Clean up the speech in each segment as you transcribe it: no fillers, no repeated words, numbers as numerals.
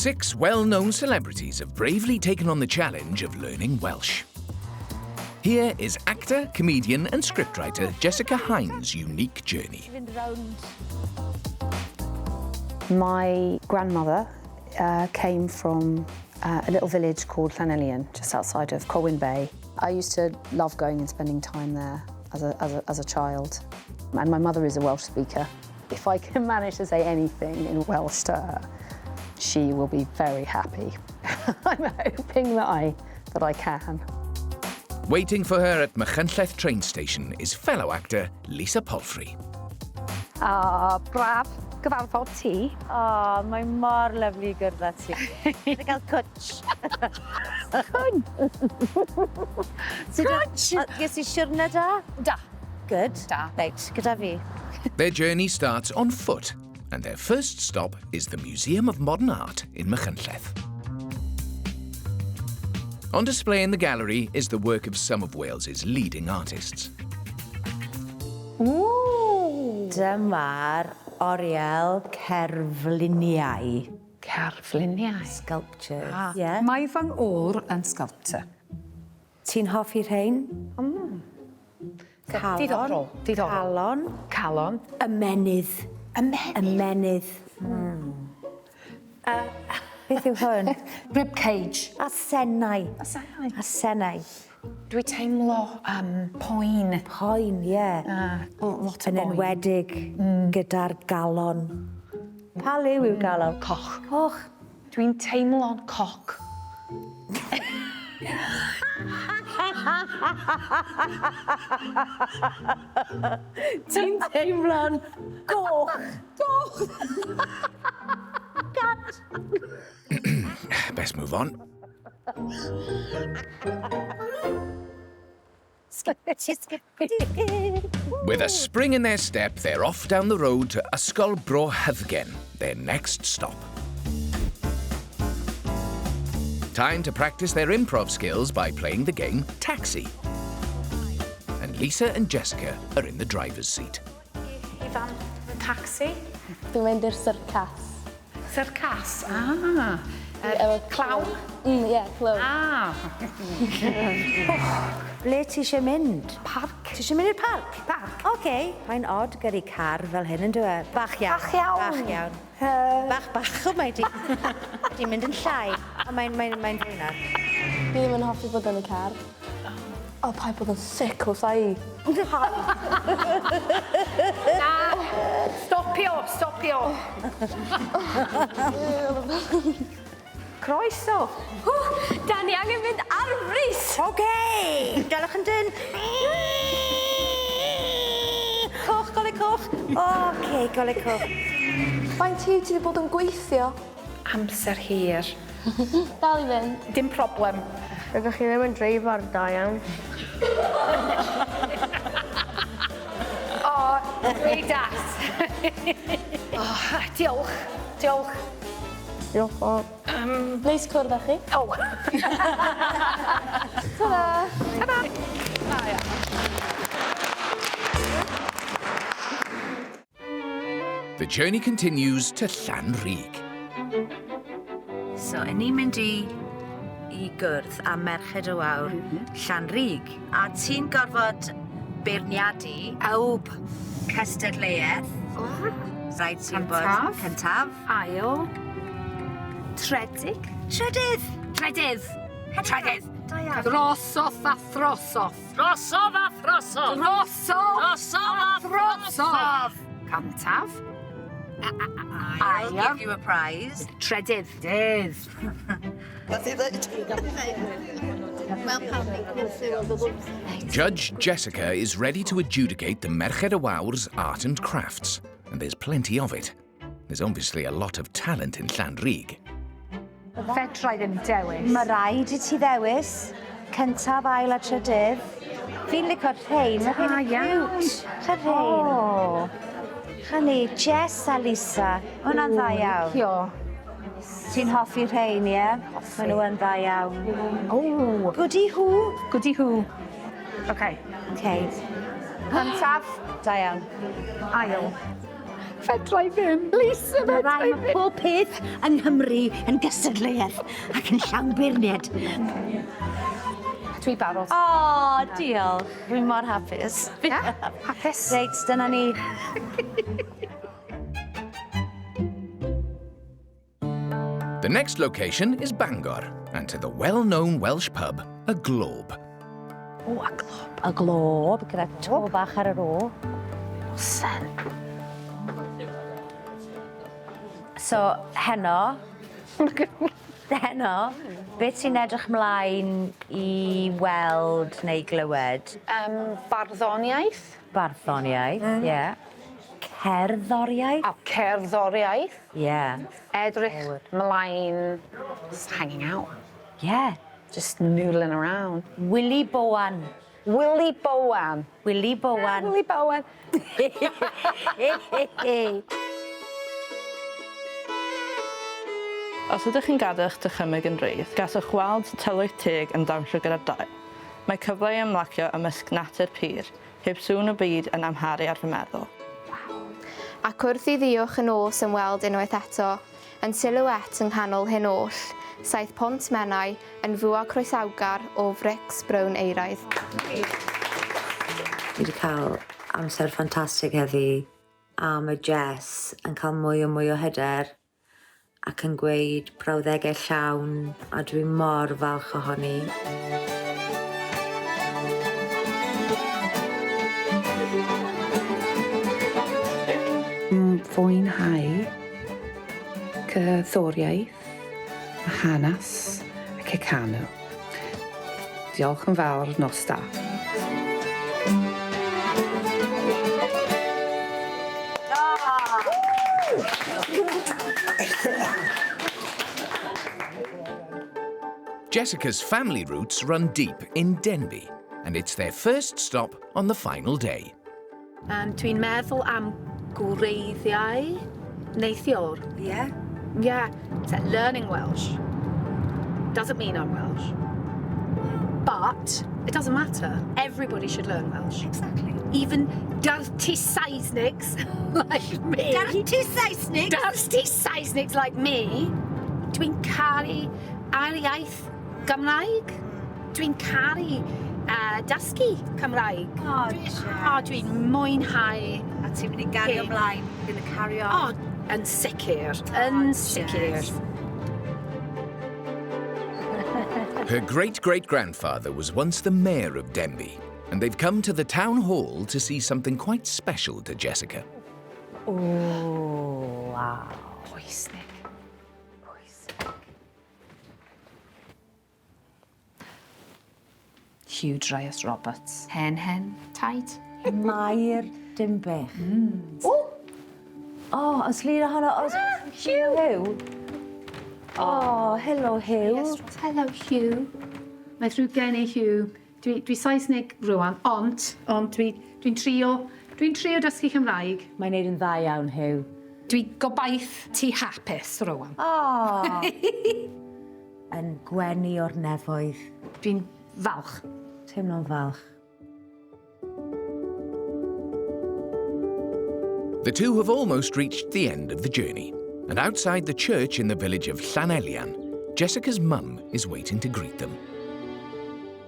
6 well-known celebrities have bravely taken on the challenge of learning Welsh. Here is actor, comedian and scriptwriter Jessica Hynes' unique journey. My grandmother came from a little village called Llanelian, just outside of Colwyn Bay. I used to love going and spending time there as a child. And my mother is a Welsh speaker. If I can manage to say anything in Welsh to her, she will be very happy. I'm hoping that I can. Waiting for her at Machynlleth train station is fellow actor Lisa Palfrey. Braf gyfarfod ti. Mae mor lyflu gyda ti. Dwi'n cael cwtsh. Cwtsh! Ges i siwrne da? Da. Good. Da. Reit, gyda fi. Their journey starts on foot, and their first stop is the Museum of Modern Art in Machynlleth. On display in the gallery is the work of some of Wales's leading artists. Dyma'r oriel cerfluniau. Cerfluniau. Sculptures. Yeah. Mae fy ngŵr yn sculptor. Ti'n hoffi rhain? Diddorol. Calon. Calon. Ymenydd. Ymenydd. Beth yw hwn? Rib cage. A senau. A senau. Dwi teimlo poen. Poen, ie. Lot o Yn boen. enwedig gyda'r galon. Pa liw yw galon? Coch. Coch. Dwi'n teimlo'n coc. Ti'n teimlo'n goch. Goch. Best move on. With a spring in their step, they're off down the road to Ysgol Bro Hyddgen, their next stop. Time to practice their improv skills by playing the game Taxi. And Lisa and Jessica are in the driver's seat. Ifan, taxi. Dwi'n mynd i'r syrcas. Syrcas. Clawn. Ie, clown. Ble ti eisiau mynd? Parc. Ti eisiau mynd i'r parc? Parc. Oce. Mae'n odd gyrru car fel hyn yn dweud. Bach iawn. Bach iawn. Bach iawn. Bach. O, mae di mynd yn llai. O, mae'n fwyna. Fi ddim yn hoffi bod yn y car. O, paid bod yn sic o sai. Na. Stopio. Croeso. Da ni angen mynd ar frys. Oce. Dalwch yn dyn. Coch, golau coch. Oce, golau coch. Faint ti wedi bod yn gweithio? Amser hir. Dal i fynd. Dim problem. Rydych chi ddim yn dreifar da iawn. Rwy das. Diolch. Diolch o. Neis cwrdd â chi. Ta-da. The journey continues to Llanrug. So, ni'n mynd i gwrdd a Merched y Wawr Llanrug. A ti'n gorfod beirniadu awb cystadleuaeth. Rhaid ti'n bod cyntaf. Ail. Trydydd. Da iawn. Drosodd a throsodd. Cantaf. I'll give you a prize. Trydydd. Judge Jessica is ready to adjudicate the Merched y Wawr's art and crafts, and there's plenty of it. There's obviously a lot of talent in Llanrug. Fedrai ddim dewis. Mae rhaid I ti ddewis. Cyntaf, ail a trydydd. Fi'n licio rhain. Mae rhain cute. Rhain. Hynny, Jess a Lisa. Hwna'n dda iawn. Ti'n hoffi rhain, ie? Hoffi. Mae nhw'n dda iawn. Goody who? Goody who. OK. OK. Cyntaf. Da iawn. Ail. Fedrai ddim. Lisa, Mae rai mae pob peth yng Nghymru yn gystadleuaeth ac yn llawn beirniad. Dwi barod. O, diolch. Dwi'n mor hapus. Hapus. Reit, dyna ni. The next location is Bangor, and to the well-known Welsh pub, a Globe. O, a glob. A glob, gyda to bach ar yr o. Sen. So, heno, beth sy'n edrych mlaen i weld neu glywed? Barddoniaeth. Barddoniaeth, ie. Cerddoriaeth? A cerddoriaeth. Ie. Edrych mlaen, just hanging out. Ie. Just noodling around. Willy Bowan. Willy Bowan. Willy Bowan. Willy Bowan. Os ydych chi'n gadw eich dychymyg yn rhydd, gallwch weld tylwyth teg yn dawnsio gyda'r dail. Mae cyfle i ymlacio ymysg natur pur, heb sŵn o byd yn amharu ar fy meddwl. Ac wrth i ddiwch yn os yn weld unwaith eto, yn silhouette yng nghanol hyn oll, saith pont Menai yn fwa croesawgar o frics brown eiraidd. Fi wedi cael amser ffantastig heddi am y Jess yn cael mwy o hyder ac yn gweud brawddegau llawn a dwi mor falch ohoni. Fwynhau cyddoriaeth, y hanes ac y canw. Diolch yn fawr nos da. Jessica's family roots run deep in Denbigh, and it's their first stop on the final day. Dwi'n meddwl am gwreiddiau neithiwr. Yeah? Yeah, so learning Welsh doesn't mean I'm Welsh. But it doesn't matter. Everybody should learn Welsh. Exactly. Even dirty Saesnigs like me. Dirty Saesnigs? Dirty Saesnigs like me. Dwi'n caru Iaith Gymraeg. Dwi'n caru dysgu Cymraeg. Dwi'n mwynhau. A ti'n mynd i gario ymlaen, yn y cario on. Yn sicr, yn sicr. Her great-great-grandfather was once the mayor of Denbigh, and they've come to the town hall to see something quite special to Jessica. Oh, wow. Pwysig. Hugh Dryas Roberts. Hen, tight. Mair Dimbych. Oh, os lŷr ohono, os... Hugh. Oh, hello, Hugh. Yes, hello, Hugh. Mae ddrwg gen i, Hugh. Dwi Saesnig rwan, ond dwi'n trio dysgu Cymraeg. Mae'n neud yn dda iawn, Hugh. Dwi gobaith ti hapus rwan. Oh. Yn gwenu o'r nefoedd. Dwi'n falch. Teimlo'n falch. The two have almost reached the end of the journey, and outside the church in the village of Llanelian, Jessica's mum is waiting to greet them.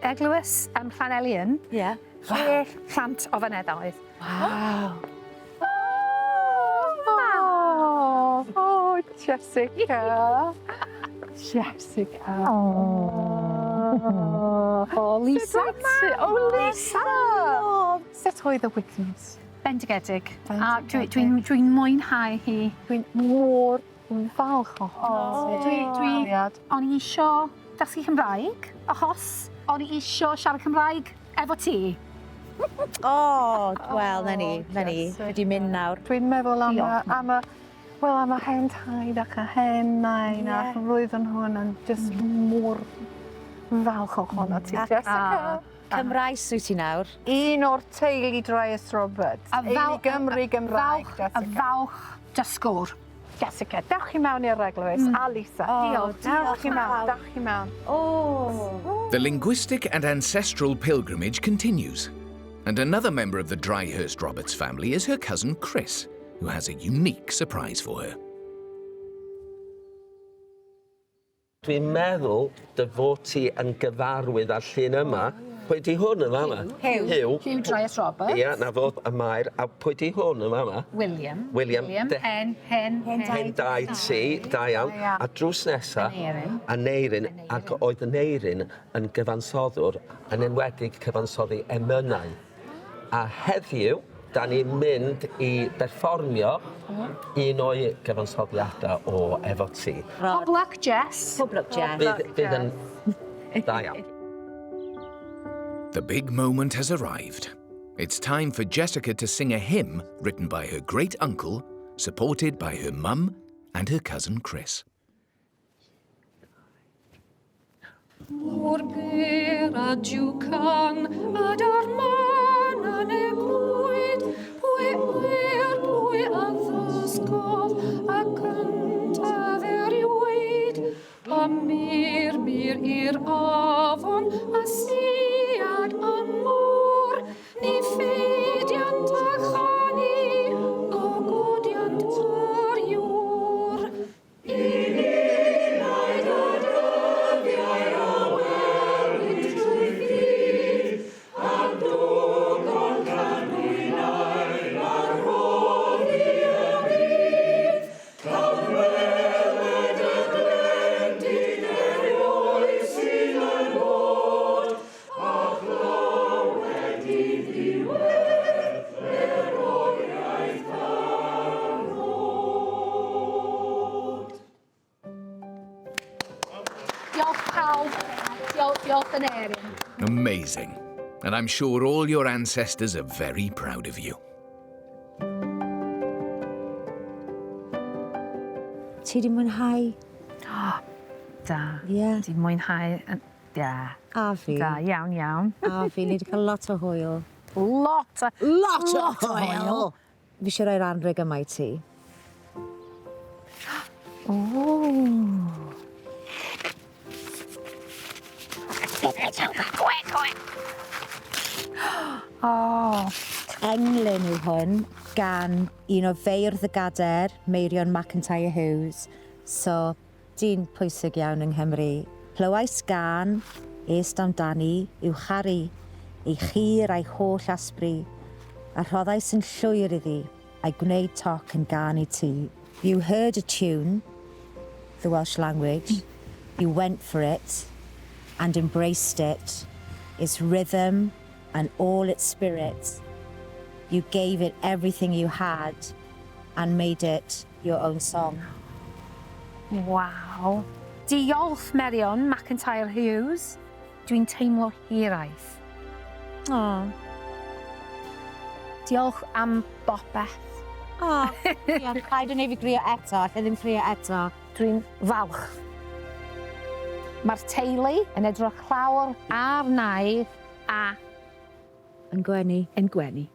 Eglwys Llanelian. Yeah. Wow. Plant o fyneddoedd. Wow. Oh, Jessica. Jessica. Oh, Lisa. Oh, Lisa. Sut oedd y wythnos? Bendigedig. A dwi'n mwynhau hi. Dwi'n mor falch ohono. O'n i isio dysgu Cymraeg, achos o'n i isio siarad Cymraeg efo ti. Oh, wel, na ni. Wedi mynd nawr. Dwi'n meddwl am y hen taid ac y hen nain ac roedd yn hwn yn just mor falch ohono ti, Jessica. Cymraes wyt ti nawr? Un o'r teulu Dryas Roberts. Eili Gymru Gymraeg, Jessica. A falch dysgwr. Jessica, dewch i mewn i'r eglwys. A Lisa. Dewch i mewn. Oh. The linguistic and ancestral pilgrimage continues, and another member of the Dryhurst Roberts family is her cousin Chris, who has a unique surprise for her. Dwi'n meddwl dy fod ti yn gyfarwydd â'r llun yma. Pwy di hwn yma yma? Hyw. Hyw Dryas Roberts. Ia, na fod y Mair. A pwy di hwn yma yma? William. Hen daid ti, da iawn. A drws nesa, a Neirin, ac oedd y Neirin yn gyfansoddwr, yn enwedig cyfansoddi emynau. A heddiw, da ni'n mynd i berfformio un o'i gyfansoddiadau o efo ti. Poblach Jess. Bydd yn da iawn. The big moment has arrived. It's time for Jessica to sing a hymn written by her great-uncle, supported by her mum and her cousin Chris. O'r bera diwcan a darman a nebwyd, pwy a ddysgodd a cyntaf eriwyd, a mir i'r afon a siad a môr, ni ffeidiant a chani a godiant ar yw'r. Amazing. And I'm sure all your ancestors are very proud of you. Ti di mwynhau? Da. Ie. Di mwynhau. Da. A fi. Da, iawn. A fi, ni wedi cael lot o hwyl. Lot o hwyl. Fi eisiau rhoi'r anrheg yma I ti. Englyn yw hwn gan un o feirdd y gader, Meirion McIntyre Hughes, so dyn pwysig iawn yng Nghymru. Clywais gan, est amdani, yw charu, ei chir a'i holl asbri, a rhoddais yn llwyr iddi, a'i gwneud toc yn gan I ti. You heard a tune, the Welsh language, you went for it, and embraced it, its rhythm and all its spirit. You gave it everything you had and made it your own song. Waw. Diolch, Merion McIntyre Hughes. Dwi'n teimlo hiraeth. Oh. Diolch am bopeth. Oh, ie, paid yn ei fi grio eto, lle ddim ffrio eto. Dwi'n falch. Mae'r teulu yn edrych llawr ar naid a... Yn gwenu. Yn gwenu.